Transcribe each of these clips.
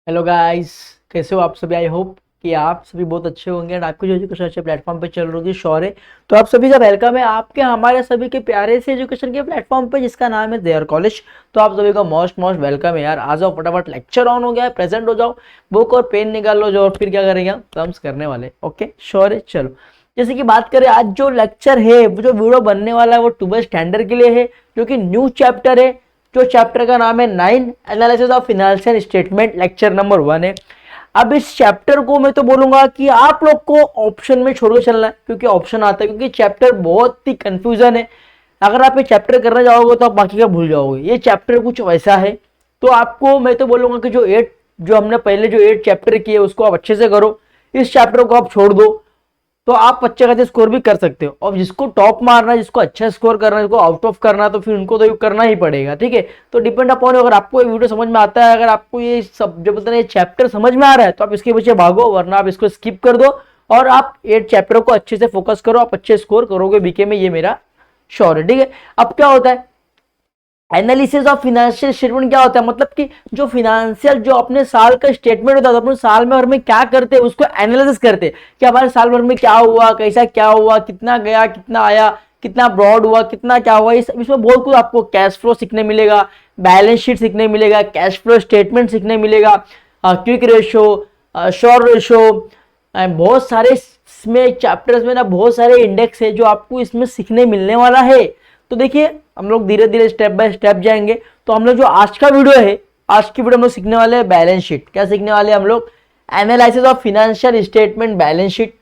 Hello guys, कैसे हो आप सभी। आई होप कि आप सभी बहुत अच्छे होंगे एंड आपकी जो एजुकेशन अच्छे प्लेटफॉर्म पे चल रही होगी श्योर है। तो आप सभी का वेलकम है आपके हमारे सभी के प्यारे से एजुकेशन के प्लेटफॉर्म पे जिसका नाम है देयर कॉलेज। तो आप सभी का मोस्ट मोस्ट वेलकम है यार। आ जाओ फटाफट, लेक्चर ऑन हो गया है, प्रेजेंट हो जाओ, बुक और पेन निकाल लो जो, और फिर क्या करेंगे हम सम्स करने वाले। ओके श्योर है। चलो जैसे कि बात करें, आज जो लेक्चर है, वो जो वीडियो बनने वाला है वो 12th स्टैंडर्ड के लिए है, जो कि न्यू चैप्टर है। जो चैप्टर का नाम है 9 analysis of financial statement, lecture number 1 है। अब इस चैप्टर को मैं तो बोलूंगा कि आप लोग को ऑप्शन में छोड़ के चलना है, क्योंकि ऑप्शन आता है, क्योंकि चैप्टर बहुत ही कंफ्यूजन है। अगर आप ये चैप्टर करने जाओगे तो आप बाकी का भूल जाओगे। ये चैप्टर कुछ वैसा है। तो आपको मैं तो बोलूंगा कि जो हमने पहले जो 8 चैप्टर किए उसको आप अच्छे से करो। इस चैप्टर को आप छोड़ दो तो आप अच्छे खासे स्कोर भी कर सकते हो। और जिसको टॉप मारना है, जिसको अच्छा स्कोर करना है, जिसको आउट ऑफ करना है, तो फिर उनको तो करना ही पड़ेगा। ठीक है, तो डिपेंड अपॉन, अगर आपको ये वीडियो समझ में आता है, अगर आपको ये सब जो बोलते हैं चैप्टर समझ में आ रहा है, तो आप इसके पीछे भागो, वरना आप इसको स्किप कर दो और आप 8 चैप्टर को अच्छे से फोकस करो। आप अच्छे स्कोर करोगे बीके में, ये मेरा श्योर है। ठीक है, अब क्या होता है एनालिसिस ऑफ फिनेंशियल स्टेटमेंट, क्या होता है मतलब कि जो फिनेंशियल, जो अपने साल का स्टेटमेंट होता है, तो अपने साल में भर में क्या करते हैं उसको एनालिसिस करते हैं कि हमारे साल भर में क्या हुआ, कैसा क्या हुआ, कितना गया, कितना आया, कितना ब्रॉड हुआ, कितना क्या हुआ। इसमें बहुत कुछ आपको कैश फ्लो सीखने मिलेगा, बैलेंस शीट सीखने मिलेगा, कैश फ्लो स्टेटमेंट सीखने मिलेगा, क्विक रेशो, शॉर्ट रेशो, बहुत सारे इसमें चैप्टर्स में ना बहुत सारे इंडेक्स है जो आपको इसमें सीखने मिलने वाला है। तो देखिए हम लोग धीरे धीरे स्टेप बाय स्टेप जाएंगे। तो हम लोग जो आज का वीडियो है, आज की वीडियो हम लोग सीखने वाले हैं बैलेंस शीट। क्या सीखने वाले हैं हम लोग? Analysis of financial statement, balance sheet.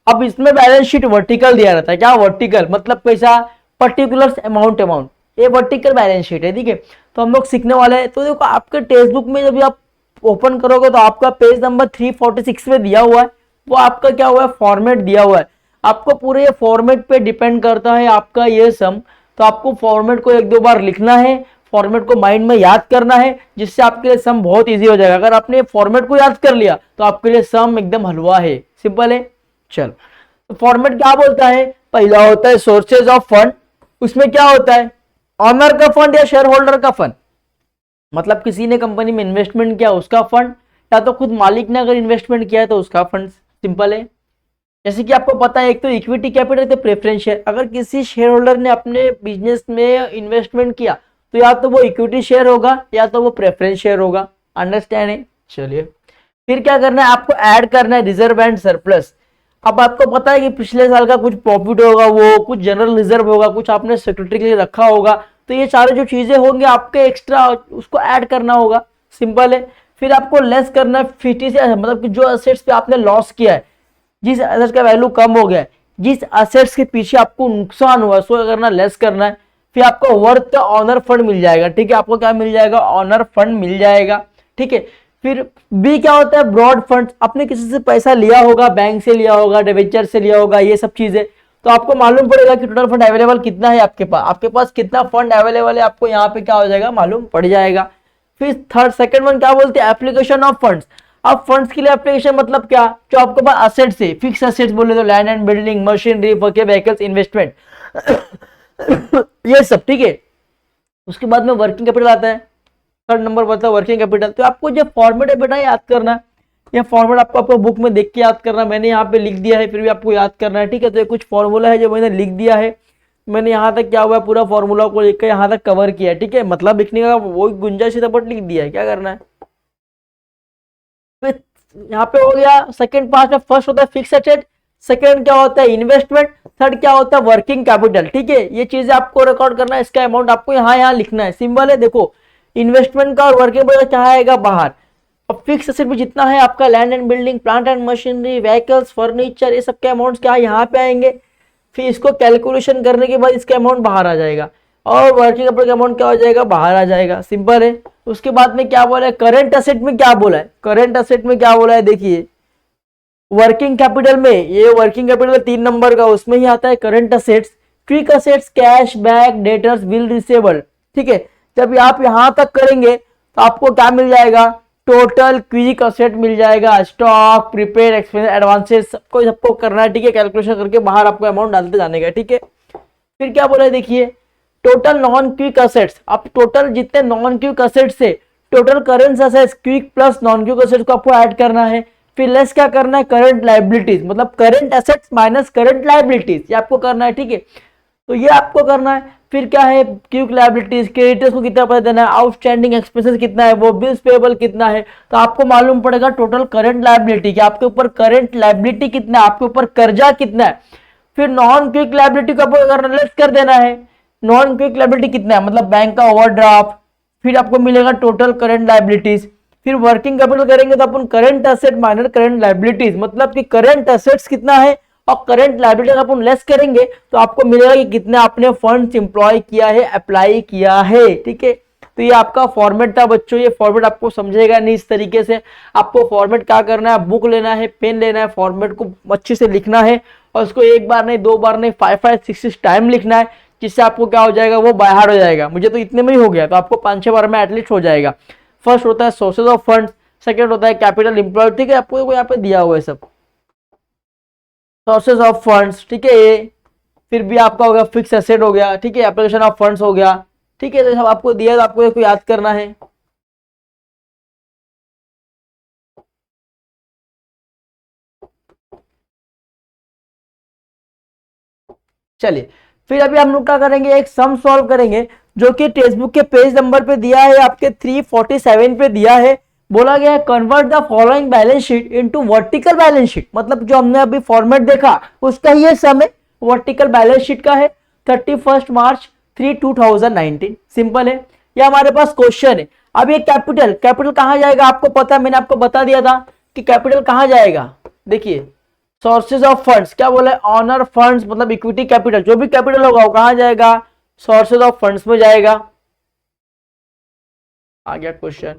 अब इसमें बैलेंस शीट वर्टिकल दिया रहता है। क्या वर्टिकल मतलब? कैसा? पर्टिकुलर अमाउंट, ये वर्टिकल बैलेंस शीट है। ठीक है, तो हम लोग सीखने वाले हैं। तो देखो आपके टेक्स्ट बुक में जब आप ओपन करोगे तो आपका पेज नंबर 346 में दिया हुआ है, वो आपका क्या हुआ है, फॉर्मेट दिया हुआ है। आपको पूरे ये फॉर्मेट पे डिपेंड करता है आपका ये सम। तो आपको फॉर्मेट को 1-2 बार लिखना है, फॉर्मेट को माइंड में याद करना है, जिससे आपके लिए सम बहुत इजी हो जाएगा। अगर आपने फॉर्मेट को याद कर लिया तो आपके लिए सम एकदम हलवा है, सिंपल है। चलो, तो फॉर्मेट क्या बोलता है? पहला होता है सोर्सेज ऑफ फंड। उसमें क्या होता है? ऑनर का फंड या शेयर होल्डर का फंड, मतलब किसी ने कंपनी में इन्वेस्टमेंट किया उसका फंड, या तो खुद मालिक ने अगर इन्वेस्टमेंट किया है तो उसका फंड, सिंपल है। जैसे कि आपको पता है, एक तो इक्विटी कैपिटल, तो प्रेफरेंस शेयर। अगर किसी शेयर होल्डर ने अपने बिजनेस में इन्वेस्टमेंट किया तो या तो वो इक्विटी शेयर होगा या तो वो प्रेफरेंस शेयर होगा। अंडरस्टैंड है? चलिए, फिर क्या करना है आपको? ऐड करना है रिजर्व एंड सरप्लस। अब आपको पता है कि पिछले साल का कुछ प्रॉफिट होगा, वो कुछ जनरल रिजर्व होगा, कुछ आपने सिक्योरिटी के लिए रखा होगा, तो ये सारे जो चीजें होंगे आपके एक्स्ट्रा, उसको ऐड करना होगा, सिंपल है। फिर आपको लेस करना है 50 से, मतलब कि जो असेट्स पे आपने लॉस किया है, जिस असेट्स का वैल्यू कम हो गया है, जिस असेट्स के पीछे आपको नुकसान हुआ, सो करना, लेस करना है। फिर आपको वर्थ ऑनर फंड मिल जाएगा। ठीक है, आपको क्या मिल जाएगा? ऑनर फंड मिल जाएगा। ठीक है, फिर बी क्या होता है? Broad fund. आपने किसी से पैसा लिया होगा, बैंक से लिया होगा, डिवेंचर से लिया होगा, ये सब चीजें, तो आपको मालूम पड़ेगा कि टोटल फंड अवेलेबल कितना है आपके पास कितना फंड अवेलेबल है, आपको यहाँ पे क्या हो जाएगा, मालूम पड़ जाएगा। फिर सेकंड वन क्या बोलते हैं? Application of funds. अब फंड्स के लिए एप्लीकेशन मतलब क्या? जो आपके पास असेट्स है, फिक्स असेट्स बोले तो land and building, machinery, vehicles, investment, ये सब। ठीक है, उसके बाद में वर्किंग कैपिटल आता है, थर्ड नंबर पर वर्किंग कैपिटल। तो आपको जो फॉर्मेट है बेटा याद करना है, ये फॉर्मेट आपको बुक में देख के याद करना। मैंने यहाँ पे लिख दिया है, फिर भी आपको याद करना है। ठीक है, तो ये कुछ फॉर्मूला है जो मैंने लिख दिया है। मैंने यहाँ तक क्या हुआ है, पूरा फॉर्मूला को लिख के यहाँ तक कवर किया है। ठीक है, मतलब लिखने का वो गुंजाइश है, बट लिख दिया है, क्या करना है। यहाँ पे हो गया सेकंड पार्ट में। फर्स्ट होता है फिक्स एसेट, सेकंड क्या होता है इन्वेस्टमेंट, थर्ड क्या होता है वर्किंग कैपिटल। ठीक है, ये चीजें आपको रिकॉर्ड करना है, इसका अमाउंट आपको यहाँ लिखना है, सिंबल है। देखो इन्वेस्टमेंट का और वर्किंग कैपिटल क्या आएगा बाहर। अब फिक्स एसेट में जितना है आपका land and building, plant and machinery, vehicles, furniture, ये सब के अमाउंट क्या यहाँ पे आएंगे। फिर इसको कैलकुलेशन करने के बाद इसका अमाउंट बाहर आ जाएगा, और वर्किंग कैपिटल का अमाउंट क्या हो जाएगा, बाहर आ जाएगा, सिंपल है। उसके बाद में क्या बोला है, करंट असेट में क्या बोला है, करंट असेट में क्या बोला है, देखिए वर्किंग कैपिटल में, ये वर्किंग कैपिटल 3 नंबर का, उसमें ही आता है current assets, quick assets, cash back, debtors, bill receivable. ठीक है, जब आप यहां तक करेंगे तो आपको क्या मिल जाएगा, टोटल क्विक असेट मिल जाएगा, स्टॉक, प्रीपेड, एक्सपेंस, एडवांसेस, सबको करना है। ठीक है, कैलकुलेशन करके बाहर आपको अमाउंट डालते जाने का। ठीक है, फिर क्या बोला है, देखिए टोटल नॉन क्विक असेट्स। अब टोटल जितने नॉन क्विक असेट्स है, total current assets quick plus non quick assets को आपको ऐड करना है। फिर लेस क्या करना है, करंट लायबिलिटीज, मतलब current assets minus current liabilities, ये आपको करना है, ठीक है। तो ये आपको करना है। फिर क्या है, क्विक लायबिलिटीज, क्रेडिटर्स को कितना पैसा देना है, आउटस्टैंडिंग एक्सपेंसेस कितना है, वो बिल्स पेबल कितना है, तो आपको मालूम पड़ेगा टोटल करंट लायबिलिटी कि आपके ऊपर करंट लायबिलिटी कितना है, आपके ऊपर कर्जा कितना है। फिर नॉन क्विक लायबिलिटी को आपको करना, लेस कर देना है। नॉन क्विक लायबिलिटी कितना है, मतलब बैंक का ओवरड्राफ्ट। फिर आपको मिलेगा टोटल करंट लायबिलिटीज। फिर वर्किंग कैपिटल करेंगे तो अपन current asset minus current liabilities, मतलब कि करंट एसेट्स कितना है और करंट लायबिलिटी अपन लेस करेंगे तो आपको मिलेगा कि कितना आपने फंड्स एम्प्लॉय किया है, अप्लाई किया है, ठीक है। तो ये आपका फॉर्मेट था बच्चों, ये फॉर्मेट आपको समझेगा नहीं इस तरीके से। आपको फॉर्मेट क्या करना है, बुक लेना है, पेन लेना है, फॉर्मेट को अच्छे से लिखना है और उसको एक बार नहीं, दो बार नहीं, 5-5-6 टाइम लिखना है, जिससे आपको क्या हो जाएगा, वो बाय हार्ट हो जाएगा। मुझे तो इतने में ही हो गया, तो आपको 5-6 बार में एटलीस्ट हो जाएगा। फर्स्ट होता है सोर्सेज ऑफ फंड्स, सेकंड होता है कैपिटल एम्प्लॉय, ठीक है, आपको यहाँ पे दिया हुआ है सब सोर्सेज ऑफ फंड्स, ठीक है ये। फिर भी आपका हो गया फिक्स एसेट हो गया, ठीक है, एप्लीकेशन ऑफ फंड्स हो गया, ठीक है। तो सब आपको दिया, तो आपको इसको याद करना है। चलिए फिर अभी हम लोग क्या करेंगे, एक सम सॉल्व करेंगे जो कि टेक्स्ट बुक के पेज नंबर पे दिया है, आपके 347 पे दिया है। बोला गया है convert the following balance sheet into vertical balance sheet, मतलब जो हमने अभी फॉर्मेट देखा उसका ये सम है, वर्टिकल बैलेंस शीट का है, 31 मार्च 2019। सिंपल है, ये हमारे पास क्वेश्चन है। अब ये कैपिटल, कैपिटल कहां जाएगा आपको पता है, मैंने आपको बता दिया था कि कैपिटल कहां जाएगा। देखिए सोर्सेज ऑफ फंड्स क्या बोला है, ऑनर फंड्स, मतलब इक्विटी कैपिटल, जो भी कैपिटल होगा वो कहां जाएगा, सोर्सेज ऑफ फंड्स में जाएगा। आ गया क्वेश्चन,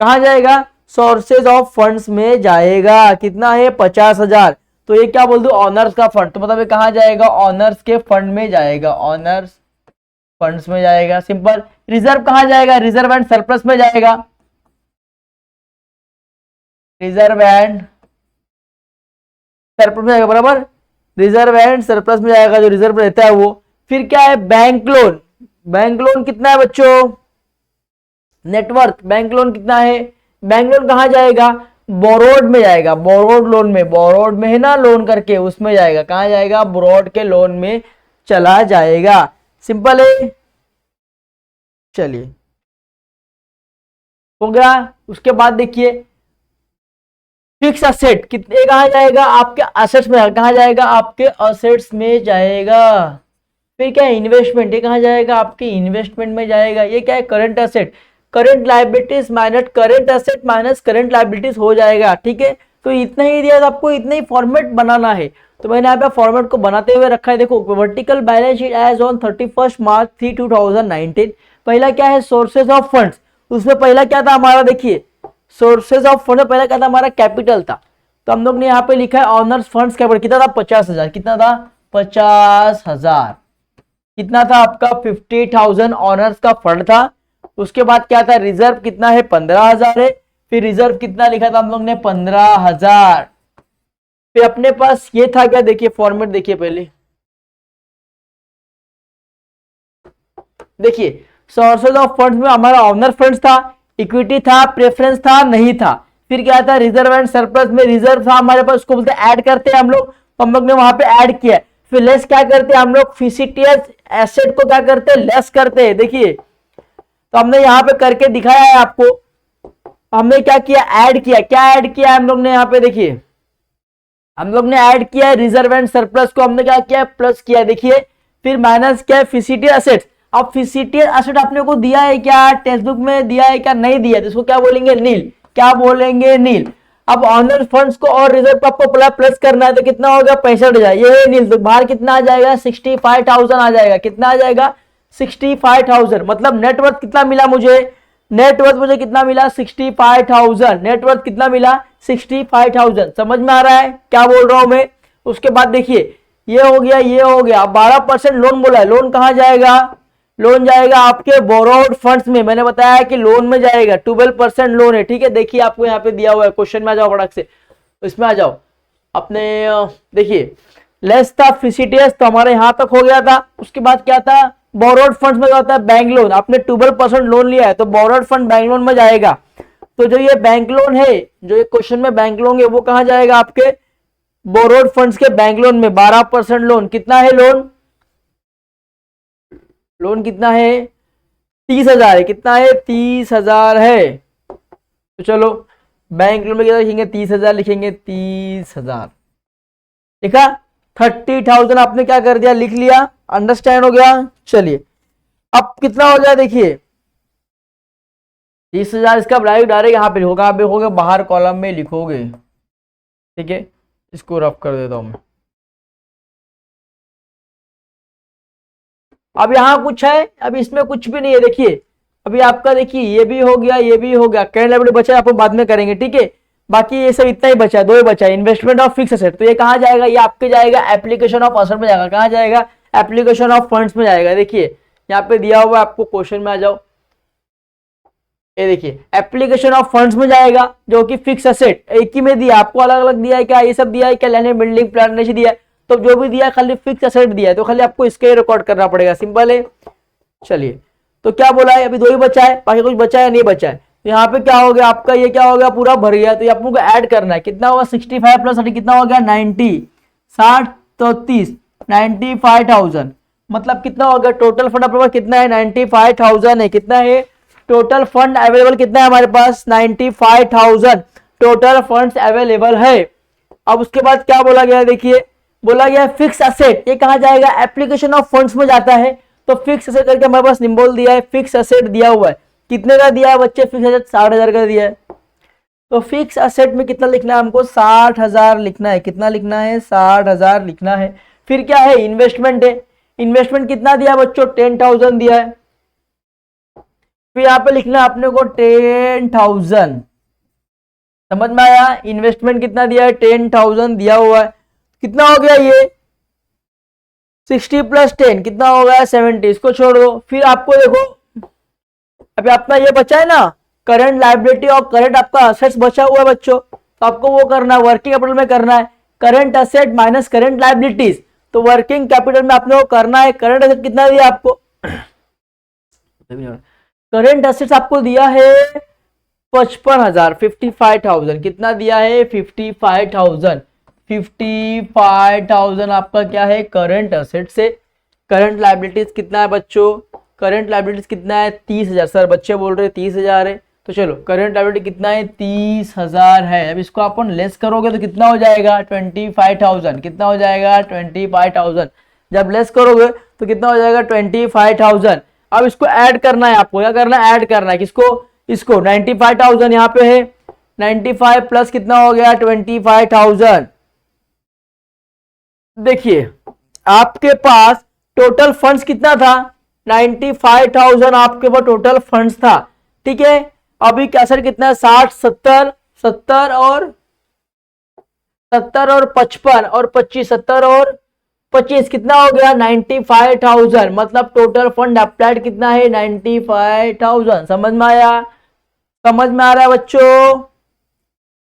कहां जाएगा, सोर्सेज ऑफ फंड्स में जाएगा। कितना है, 50,000। तो ये क्या बोल दो, ऑनर्स का फंड, तो मतलब ये कहां जाएगा, ऑनर्स के फंड में जाएगा, ऑनर्स फंड्स में जाएगा। सिंपल। रिजर्व कहां जाएगा, रिजर्व एंड सरप्लस में जाएगा, रिजर्व एंड सरप्लस में जाएगा, बराबर, रिजर्व एंड सरप्लस में जाएगा, जो रिजर्व रहता है वो। फिर क्या है, बैंक लोन, बैंक लोन कितना है बच्चों, नेटवर्थ, बैंक लोन कितना है, बैंक लोन कहां जाएगा, बोरोड में जाएगा, बोरोड लोन में, बोरोड में है ना लोन करके, उसमें जाएगा, कहां जाएगा, बोरोड के लोन में चला जाएगा। सिंपल है। चलिए हो गया। उसके बाद देखिए फिक्स असेट कितने, कहां जाएगा, आपके असेट्स में, कहां जाएगा, आपके असेट्स में जाएगा। फिर क्या है, इन्वेस्टमेंट, ये कहां जाएगा, आपके इन्वेस्टमेंट में जाएगा। ये क्या है, current asset, current liabilities minus current asset minus current liabilities हो जाएगा, ठीक है। तो इतना ही दिया, तो आपको इतना ही फॉर्मेट बनाना है। तो मैंने यहाँ पे फॉर्मेट को बनाते हुए रखा है। देखो vertical balance sheet as on 31 March 2019। पहला क्या है, सोर्सेज ऑफ फंड्स, उसमें पहला क्या था हमारा, देखिए सोर्सेज ऑफ फंड में पहला क्या था हमारा, कैपिटल था। तो हम लोग ने यहाँ पे लिखा है ऑनर्स फंड्स कैपिटल कितना था, 50,000। कितना था, 50,000। कितना था आपका, 50,000 ऑनर्स का फंड था। उसके बाद क्या था, रिजर्व कितना है, 15,000 है। फिर रिजर्व कितना लिखा था हम लोग ने, 15,000। फिर अपने पास ये था क्या, देखिए फॉर्मेट देखिए पहले, देखिए सोर्सेज ऑफ फंड्स में हमारा ऑनर फंड्स था, इक्विटी था, प्रेफरेंस था, नहीं था। फिर क्या था, रिजर्व एंड सरप्लस में रिजर्व था हमारे पास, उसको बोलते हैं ऐड करते हैं हम लोग, तो हम लोग ने वहां पे ऐड किया। फिर लेस क्या करते हैं हम लोग, फिसिटियस एसेट को क्या करते हैं, लेस करते हैं। देखिए तो हमने यहाँ पे करके दिखाया है आपको। हमने क्या किया, ऐड किया। क्या ऐड किया है हम लोग ने यहाँ पे, देखिए हम लोग ने ऐड किया है रिजर्व एंड सरप्लस को, हमने क्या किया, प्लस किया। देखिए फिर माइनस क्या है, फिसिटियस एसेट्स। अब फिसिटियस एसेट आपने को दिया है क्या, टेक्स्ट बुक में दिया है क्या, नहीं दिया, तो इसको क्या बोलेंगे, नील। क्या बोलेंगे, नील। अब ऑनर फंड्स को और रिजर्व को आपको प्लस करना है, तो कितना हो गया, 65,000। ये नील, तो बाहर कितना आ जाएगा, 65,000 आ जाएगा। कितना आ जाएगा, 65,000। मतलब नेटवर्थ कितना मिला मुझे, नेटवर्थ मुझे कितना मिला, 65,000। नेटवर्थ कितना मिला, 65,000। समझ में आ रहा है क्या बोल रहा हूं मैं। उसके बाद देखिए ये हो गया, ये हो गया। 12% लोन बोला है, लोन कहां जाएगा, लोन जाएगा आपके बोरोड फंड्स में। मैंने बताया कि लोन में जाएगा, 12% लोन है, ठीक है। देखिए आपको यहाँ पे दिया हुआ है, क्वेश्चन में आ जाओ फटाक से, इसमें आ जाओ अपने। देखिए लेस था फिसिटियस, तो हमारे यहां तक हो गया था। उसके बाद क्या था, बोरोड फंड्स में क्या होता है, बैंक लोन। आपने 12% लोन लिया है तो बोरोड फंड बैंक लोन में जाएगा। तो जो ये बैंक लोन है, जो ये क्वेश्चन में बैंक लोन है, वो कहां जाएगा, आपके बोरोड फंड्स के बैंक लोन में। 12% लोन, कितना है लोन, लोन कितना है, 30,000 है। कितना है, 30,000 है। तो चलो बैंक लोन में क्या लिखेंगे, 30,000 लिखेंगे, 30,000 लिखा। 30,000 आपने क्या कर दिया, लिख लिया, अंडरस्टैंड हो गया। चलिए अब कितना हो जाए, देखिए 30,000 इसका डायरेक्ट यहाँ पे लिखोगे, आप लिखोगे बाहर कॉलम में लिखोगे, ठीक है। इसको रफ कर देता हूं मैं। अब यहाँ कुछ है, अब इसमें कुछ भी नहीं है। देखिए अभी आपका, देखिए ये भी हो गया, ये भी हो गया, करंट लायबिलिटी बचा है, आपको बाद में करेंगे, ठीक है। बाकी ये सब इतना ही बचा है, दो ही बचा है, इन्वेस्टमेंट ऑफ फिक्स एसेट। तो ये कहाँ जाएगा, ये आपके जाएगा एप्लीकेशन ऑफ असेट में जाएगा। कहाँ जाएगा, एप्लीकेशन ऑफ फंड्स में जाएगा। देखिए यहाँ पे दिया हुआ आपको, क्वेश्चन में आ जाओ, ये देखिए एप्लीकेशन ऑफ फंड्स में जाएगा, जो कि फिक्स एसेट एक ही में दिया, आपको अलग अलग दिया है क्या, ये सब दिया है क्या, लैंड एंड बिल्डिंग प्लांट नहीं दिया है, तो जो भी दिया है खाली फिक्स एसेट दिया है, तो खाली आपको इसके रिकॉर्ड करना पड़ेगा, सिंपल है। चलिए तो क्या बोला है, अभी दो ही बचा है, बाकी कुछ बचा है नहीं बचा है। तो यहाँ पे क्या हो गया आपका, ये क्या हो गया, पूरा भर गया। तो ये आपको ऐड करना है, कितना होगा, 65 प्लस 30 कितना हो गया, 90, 60 तो 30, 95,000। मतलब कितना हो गया, टोटल फंड अपने पास कितना है, 95,000 है। कितना है टोटल फंड अवेलेबल, कितना है हमारे पास, 95,000 टोटल फंड्स अवेलेबल है। अब उसके बाद क्या बोला गया, देखिए बोला गया फिक्स एसेट, ये कहां जाएगा, एप्लीकेशन ऑफ फंड्स में जाता है। तो फिक्स एसेट करके हमारे पास सिंबल दिया है, फिक्स एसेट दिया हुआ है। कितने का दिया है बच्चे, फिक्स एसेट 60,000 का दिया है। तो फिक्स एसेट में कितना लिखना है हमको, 60,000 लिखना है। कितना लिखना है, 60,000 लिखना है। फिर क्या है, इन्वेस्टमेंट है। इन्वेस्टमेंट कितना दिया बच्चों, 10,000 दिया है। फिर यहाँ पे लिखना है अपने को 10,000, समझ में आया। इन्वेस्टमेंट कितना दिया है, 10,000 दिया हुआ है। कितना हो गया ये, 60 प्लस 10 कितना हो गया, 70। इसको छोड़ दो। फिर आपको देखो अभी अपना ये बचा है ना, करंट लायबिलिटी और करंट आपका असेट्स बचा हुआ है बच्चों। तो आपको वो करना है, वर्किंग कैपिटल में करना है, current asset minus current liabilities. तो वर्किंग कैपिटल में आपने वो करना है। करंट असेट कितना दिया आपको, करंट असेट्स आपको दिया है 55,000, 55,000। कितना दिया है, 55,000। 55,000 आपका क्या है, करंट असेट से। करंट लायबिलिटीज कितना है बच्चों, करंट लायबिलिटीज कितना है, 30,000। सर बच्चे बोल रहे 30,000 है, तो चलो करंट लायबिलिटी कितना है, 30,000 है। अब इसको अपन लेस करोगे तो कितना हो जाएगा, 25,000। कितना हो जाएगा, 25,000। जब लेस करोगे तो कितना हो जाएगा, 25,000। अब इसको ऐड करना है, आपको क्या करना है, ऐड करना है किसको, इसको। 95,000 यहाँ पे है, 95 प्लस कितना हो गया, 25,000। देखिए आपके पास टोटल फंड्स कितना था, 95,000 आपके पास टोटल फंड्स था, ठीक है। अभी कैसे कितना है, 60, 70, 70 और 55 और 25, 70 और 25 कितना हो गया, 95,000। मतलब टोटल फंड अप्लाइड कितना है, 95,000। समझ में आया, समझ में आ रहा है बच्चों,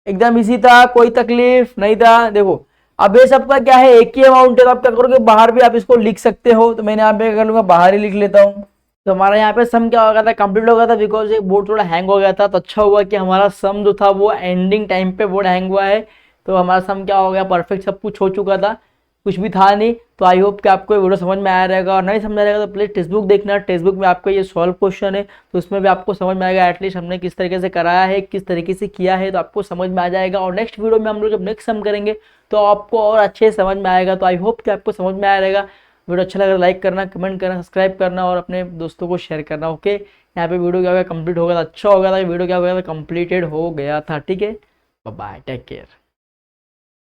एकदम इजी था, कोई तकलीफ नहीं था। देखो अब ये सबका क्या है, एक ही अमाउंट है, तो आप क्या करोगे, बाहर भी आप इसको लिख सकते हो। तो मैंने यहाँ पे कर लूंगा, बाहर ही लिख लेता हूँ। तो हमारा यहाँ पे सम क्या हो गया था, कंप्लीट हो गया था, बिकॉज ये बोर्ड थोड़ा हैंग हो गया था। तो अच्छा हुआ कि हमारा सम जो था वो एंडिंग टाइम पे बोर्ड हैंग हुआ है। तो हमारा सम क्या हो गया, परफेक्ट सब कुछ हो चुका था, कुछ भी था नहीं। तो आई होप कि आपको वीडियो समझ में आया रहेगा, और नहीं समझ में आएगा तो प्लीज टेक्स्ट बुक देखना। टेक्स्ट बुक में आपको ये सॉल्व क्वेश्चन है, तो उसमें भी आपको समझ में आएगा एटलीस्ट हमने किस तरीके से कराया है, किस तरीके से किया है, तो आपको समझ में आ जाएगा। और नेक्स्ट वीडियो में हम लोग जब नेक्स्ट सम करेंगे तो आपको और अच्छे से समझ में आएगा। तो आई होप कि आपको समझ में आया रहेगा। वीडियो अच्छा लगा लाइक करना, कमेंट करना, सब्सक्राइब करना और अपने दोस्तों को शेयर करना। ओके, यहाँ पे वीडियो क्या हो गया, कंप्लीट हो गया था, अच्छा हो गया था, वीडियो क्या हो गया था, कंप्लीटेड हो गया था, ठीक है। Bye, take care.